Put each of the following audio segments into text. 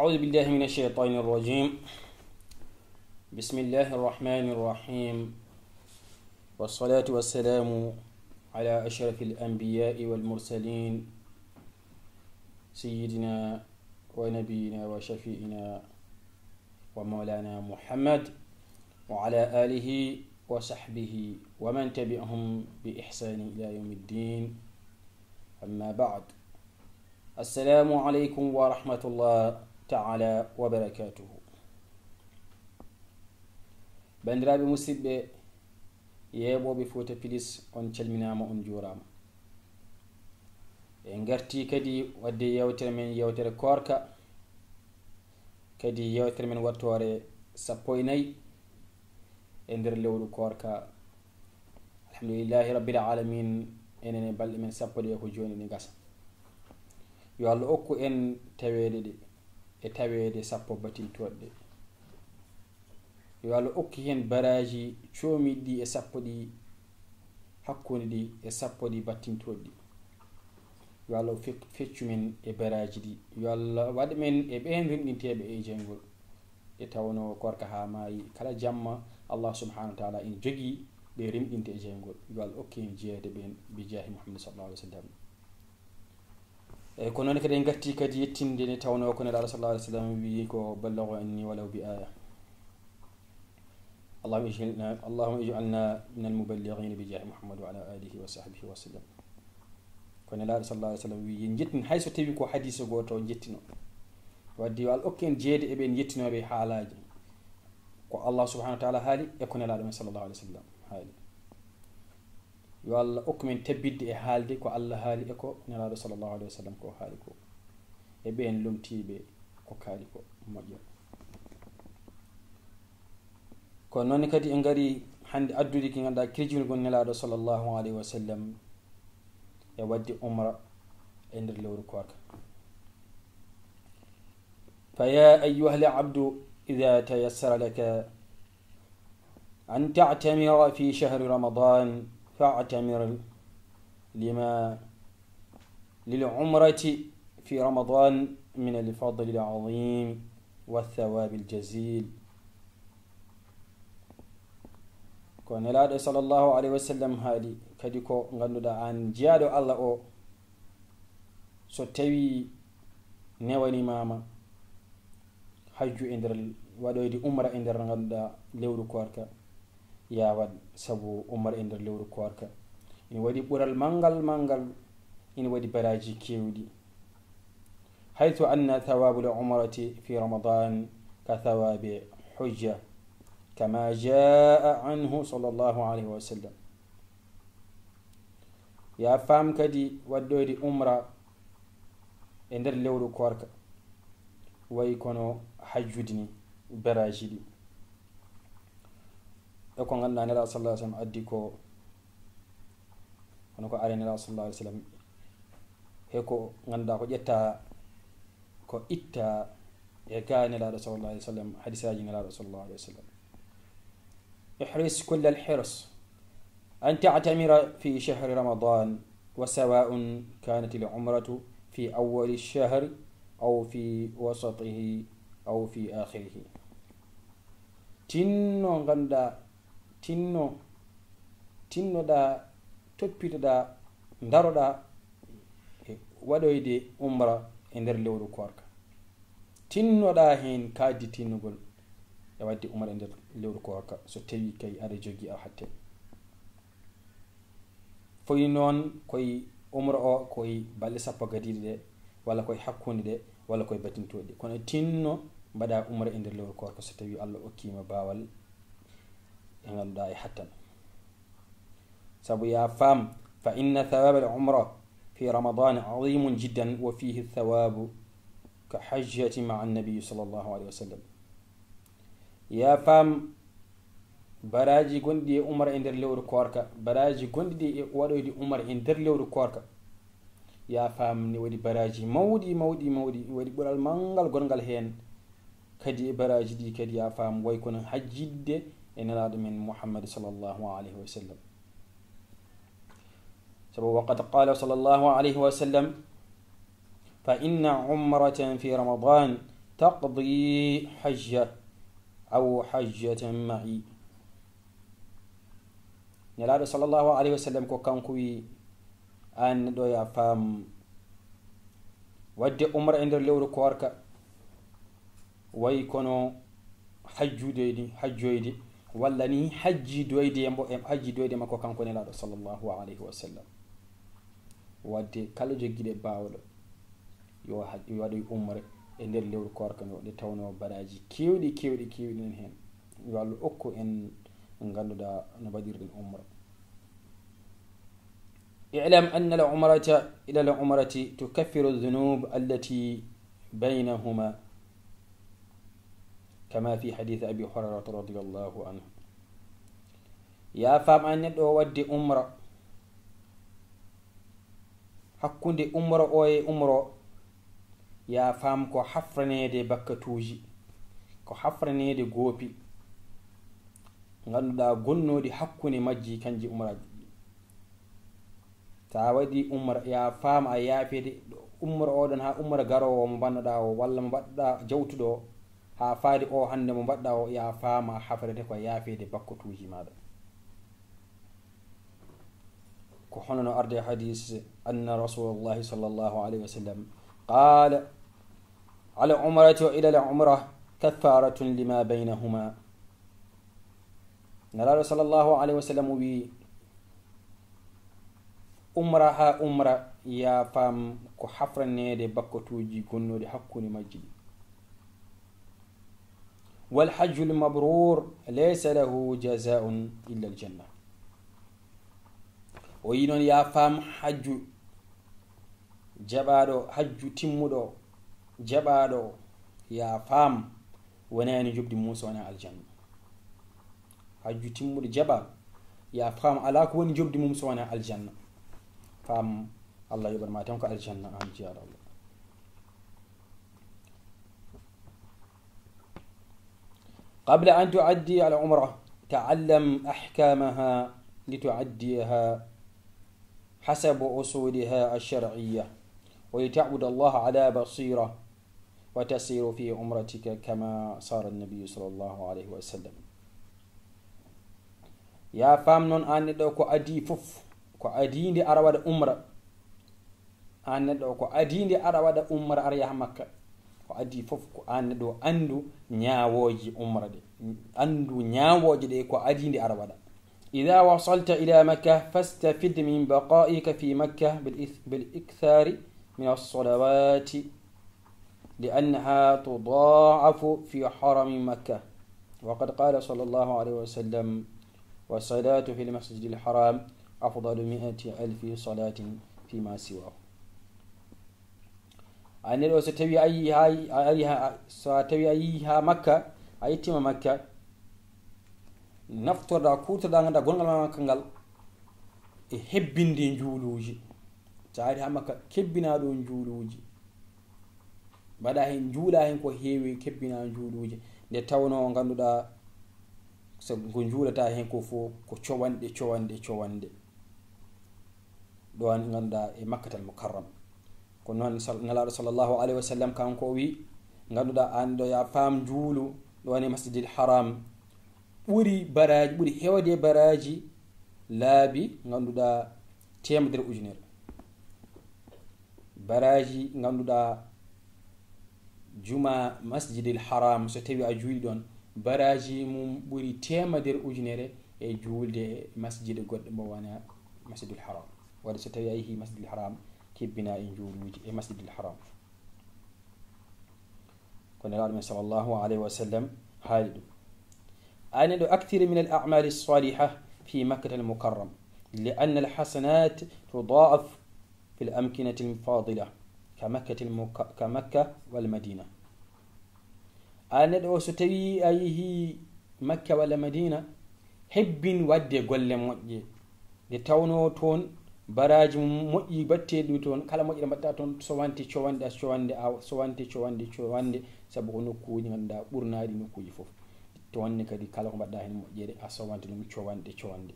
أعوذ بالله من الشيطان الرجيم. بسم الله الرحمن الرحيم، والصلاة والسلام على أشرف الأنبياء والمرسلين سيدنا ونبينا وشفيئنا ومولانا محمد وعلى آله وصحبه ومن تبعهم بإحسان إلى يوم الدين. أما بعد، السلام عليكم ورحمة الله تعالى وبركاته. bandiraɓe musidɓe yeɓoɓe Fouta Pilis, on calminama, on jurama. En garti kadi wadde yewtere men, yewtere korka, kadi yewtere men wattore 14 e nder lewru korka. alhamdulillahi rabbil alamin, enen e balɗe men 10 ko joni ni gasa. yo Allah okku en tawede ɗe e tawede 10 batintoɗe. yo Allah okki hen baraji comiɗi e 10 ɗi, hakkude ɗi e 10 ɗi battintoɗi. yo Allah feccu men e baraji ɗi. yo Allah waɗa men e ɓen rimɗinteɓe e jengol e tawno korka ha maayi kala jamma Allah subhanahu wa ta'ala in jogi ɓe rimɗinte e jengol. yo Allah okki en jeeyede ɓen bi jahi Muhammad sallallahu alaihi wasallam. ko noon kadi en gatti kadi yettinde ne tawno ko nelaɗo sallallahu alaihi wasallam wi ko ballaghu anni walaw bi aya. اللهم اجعلنا من المبلغين بجاه محمد وعلى آله وصحبه وسلم. كون الله صلى الله عليه وسلم ينجتن حيث تبي كو حديث غوتو جتنو ودي وال اوكين جيد ابن جتنو بي حالاجي كو الله سبحانه وتعالى حالي يكون الله صلى الله عليه وسلم حالي. yo Allah okkumen tabbidde e haalde ko Allah haali e ko nelaɗo sallallahu alaihi wasallam ko haali ko e ɓen lomtiɓe ko kaali ko moƴƴo. ko noon kadi en gari hande addude ki ganduɗa kirjinugol nelaɗo sallallahu alaihi wasallam e wadde umra e nder lewru korka. fa ya ayyuha al abdu idha tayassara laka an ta'tamira fi shahri ramadan فاعتمر للعمرة في رمضان من الفضل العظيم والثواب الجزيل. كون لا صلى الله عليه وسلم هادي كدي كو غاندودا ان جيادو الله او so tawi newani mama hajju e nder waɗoyde umra e nder ganduɗa lewru korka, yawat sabu umar e nder lewru korka ina waɗi ɓural mangal ina waɗi baraji kewɗi. haythu anna thawabu l umrati fi ramadan ka thawabi hujja kama jaa anhu sallallahu alaihi wasallam. ya fam kadi waɗɗoyde umra e nder lewru korka wayi kono hajjude ni baraji ɗi e ko ganduɗa nelaɗo sallallahu alaihi wasallam addi ko hono ko are nelaɗo sallallahu alaihi wasallam he ko ganduɗa ko ƴetta ko itta e ga nelaɗo sallallahu alaihi wasallam hadisaji nelaɗo sallallahu alaihi wasallam. ihris kull al hirs an ta'tamira fi shahr ramadan wa sawa'un kanat al umratu fi awwal al shahr aw fi wasatihi aw fi akhirih. tinno ganduɗa tinnoɗa toppitoɗa daroɗa e waɗoyde umra e nder lewru korka. tinnoɗa hen kaddi tinnugol e wadde umra e nder lewru korka so tawi kay aɗa jogui a hatte. foyi noon koye umra o koye balɗe 10 gadiɗe ɗe, walla koye hakkude ɗe, walla koye batintoɗe. kono tinno mbaɗa umra e nder lewru korka so tawi Allah okkima bawal e ganduɗa e hattan. sabu ya fam fa inna thawab al umra fi ramadan azimun jiddan wa fihi thawabu ka hajjati ma'a an-nabi sallallahu alaihi wasallam. ya fam baraji gondi e umra e nder lewru korka, baraji gondi e waɗoyde umra e nder lewru korka, ya fam ni waɗi baraji mawɗi waɗi ɓural mangal gongal hen kadi e baraji ɗi kadi ya fam way kono hajjidde e nelaɗo men Muhammad sallallahu alaihi wasallam. sabu waqad qala sallallahu alaihi wasallam fa inna umratan fi ramadan تقضي حجة أو حجة معي نلا صلى الله عليه وسلم كو كانكوي أن دو يا فام ودي عمر عند اللور كواركا ويكونوا حجو دي ولا ني حجي دويدي يمبو حجي دويدي مكو كانكو نلا صلى الله عليه وسلم wadde kala joggide bawɗo yo waɗi umre e nder lewru korka no de tawno baraji kewɗi nen hen yo Allah okku en ganduɗa no baɗirɗen umra اعلم أن العمرة إلى العمرة تكفر الذنوب التي بينهما كما في حديث أبي هريرة رضي الله عنه يا فام أن ندو ودي عمرة hakkunde umro o e umro ya fam ko hafranede bakkatuji ko hafranede goopi ganduɗa gonnodi hakkunde majji kanji umraji ta waɗi umra ya fam a yaafede umro oɗon ha umra garowo mo bannoɗa o walla mo mbaɗɗa jawtuɗo ha faade o hande mo mbaɗɗa o ya fama hafrede ko yaafede bakkatuji maɗa كحنا أرد حديث أن رسول الله صلى الله عليه وسلم قال على عمرة إلى العمرة كفارة لما بينهما نرى صلى الله عليه وسلم بي أمرها أمرة يا فام كحفر نيدي بكتوجي كنو دي حكوني مجد والحج المبرور ليس له جزاء إلا الجنة o yi noon ya fam hajju jaɓaɗo hajju timmuɗo jaɓaɗo ya fam wonani jobdi musa wona aljanna hajju timmuɗo jaɓaɗo ya fam ala ko woni jobdi mum so wona aljanna fam Allah yoɓanma tan ko aljanna an jiyaɗo Allah قبل أن تؤدي على العمرة تعلم أحكامها لتعديها حسب أصولها الشرعية ولتعبد الله على بصيرة وتسير في عمرتك كما صار النبي صلى الله عليه وسلم يا فامنون أن كو أدي فف كو أدين دي أرواد عمرة أن كو أدين دي أرواد عمرة أريح مكة كو أدي فف كو أن أندو نياوجي عمرة دي أندو نياوجي دي كو أدين دي أرواد إذا وصلت إلى مكة فاستفد من بقائك في مكة بالإكثار من الصلوات لأنها تضاعف في حرم مكة وقد قال صلى الله عليه وسلم والصلاة في المسجد الحرام أفضل 100,000 صلاة فيما سواه أن لو ستوي أيها مكة أيتم مكة naftorda kuutoɗa ganda gongal ma kangal e hebbinde juuluji taari ha makka kebbinaɗo juuluji mbaɗa hen juula hen ko heewi kebbina juuluji nde tawno ganduɗa so ko juulata hen ko fo ko cowanɗe ɗon ganduɗa e makkatal mukarram ko noon nalaɗo sallllahu alayhi wa sallam kanko wi ganduɗa an ɗo ya faam juulu ɗon e masjidil haram ɓuri baraji ɓuri hewde baraji laabi ganduɗa temedere ujunere baraji ganduɗa juma masjidil haram so tawi a juuli ɗon baraji mum ɓuri temedere ujunere e juulde masjide goɗɗe mo wona masjidil haram wadde so tawi a yeehi masjidil haram kebbina e juuluji e masjidil haram ko nelaɗo men sallllahu alayhi wa sallam haali ɗum أن أكثر من الأعمال الصالحة في مكة المكرم لأن الحسنات تضاعف في الأمكنة الفاضلة كمكة والمدينة أن ستوي أيه مكة والمدينة هب ودي قول مؤجي لتونو تون براج مؤجي بتي تون كلا مؤجي لما تون سوانتي سبقو نكوي نغندا برنادي نكوي فوف تواني كدي كلا ko badda hen mojjere a sawante dum ciowande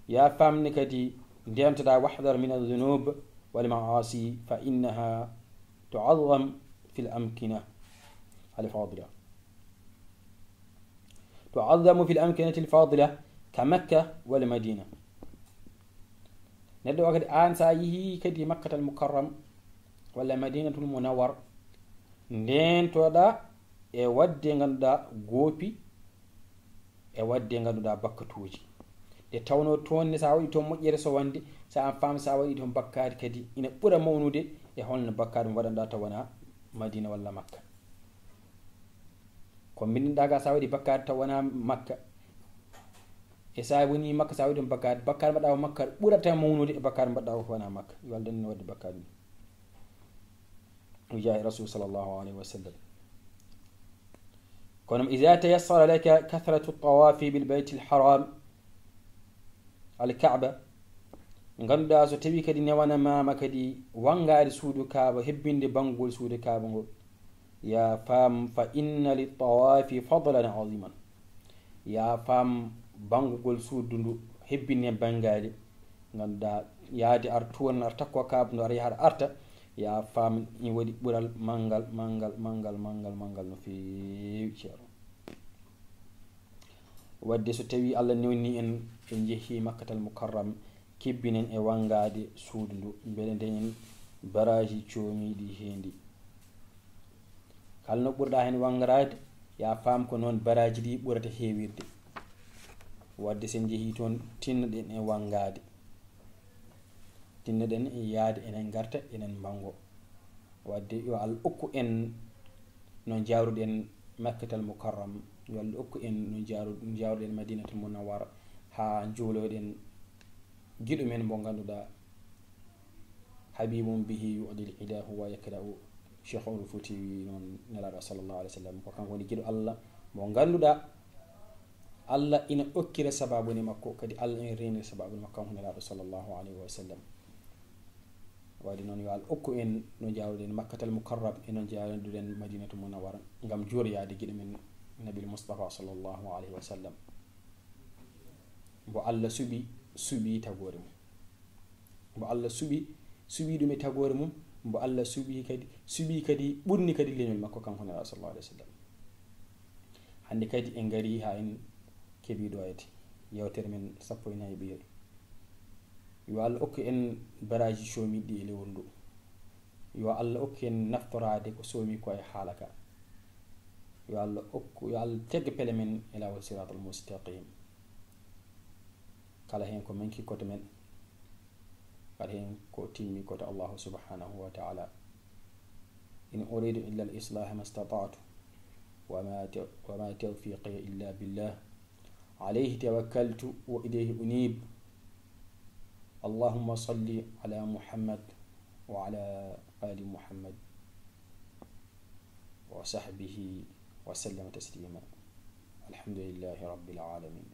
ya famni kadi ndemtada wahdar min adh-dhunub wal ma'asi fa innaha tu'azzam fil amkina الفاضلة. تعظم في الأمكنة الفاضلة كمكة والمدينة. ندو وقت آن سايه كدي مكة المكرم ولا مدينة المنور nden toda e wadde ganduda gopi e wadde ganduda bakkatuji de tawno tonne sa wadi to mojjere so wande sa fam sa wadi to bakkari kadi ina bura mawnude e holno bakkari wadanda tawana madina walla makka ko min daga sa wadi bakkari tawana makka e sa woni makka sa wadi bakkari badaw makka burata mawnude e bakkari badaw wana makka waldan wadde bakkari وجاء رسول صلى الله عليه وسلم. كونم إذا تيسر لك كثرة الطواف بالبيت الحرام الكعبة غندا سو تبي كدي نوانا ما مكدي وانغاري سودو كعبة هبين دي بانغول سودو كعبة يا فام فإن للطواف فضلا عظيما يا فام بانغول سودو هبين بانغاري غندا يادي أرتون أرتقوا كعبة نوري هار أرتا ya fam ni wadi bural mangal no fi ciaro wadde so tawi Allah newni en jehi makkatal mukarram kibbinen e wangade suudu bele den baraji coomidi hendi kalno burda hen wangarade ya fam ko non baraji di burata heewirde wadde sen jehi ton tinnaden e wangade tinnaden e yaade enen garta enen bango wadde yo al ukku en no jaaruden makkatal mukarram yo al ukku en no jaaruden madinatul munawwara ha juuloden gido men mo ganduda habibun bihi yu'dil ilahu wa yakra'u shaykhul futi non nala sallallahu alaihi wasallam ko kan woni gido Allah mo ganduda Allah ina okkire sababu ni makko kadi Allah en reeni sababu makko nala sallallahu alaihi wasallam wadi non yo al okku en no jaawden makkatal mukarram en jaawden madinatu munawwara ngam jooriyaade gide men nabil mustafa sallallahu alaihi wasallam bo Allah subi tagore mum bo Allah subi dum e tagore mum bo Allah subi kadi burni kadi leñol makko kanko nala sallallahu alaihi wasallam hande kadi en gari ha en kebi do ayati yewtere men sappo ina biye yo Allah okku en baraji somi di le wondo yo Allah okku en naftorade ko somi ko e halaka yo Allah okku yo Allah tegge pele men ila siratal mustaqim kala hen ko men ki koto men kala hen ko timmi koto Allah subhanahu wa ta'ala in uridu illa al-islah ma istata'tu wa ma tawfiqi illa billah alayhi tawakkaltu wa ilayhi unib. اللهم صل على محمد وعلى آل محمد وصحبه وسلم تسليما. الحمد لله رب العالمين.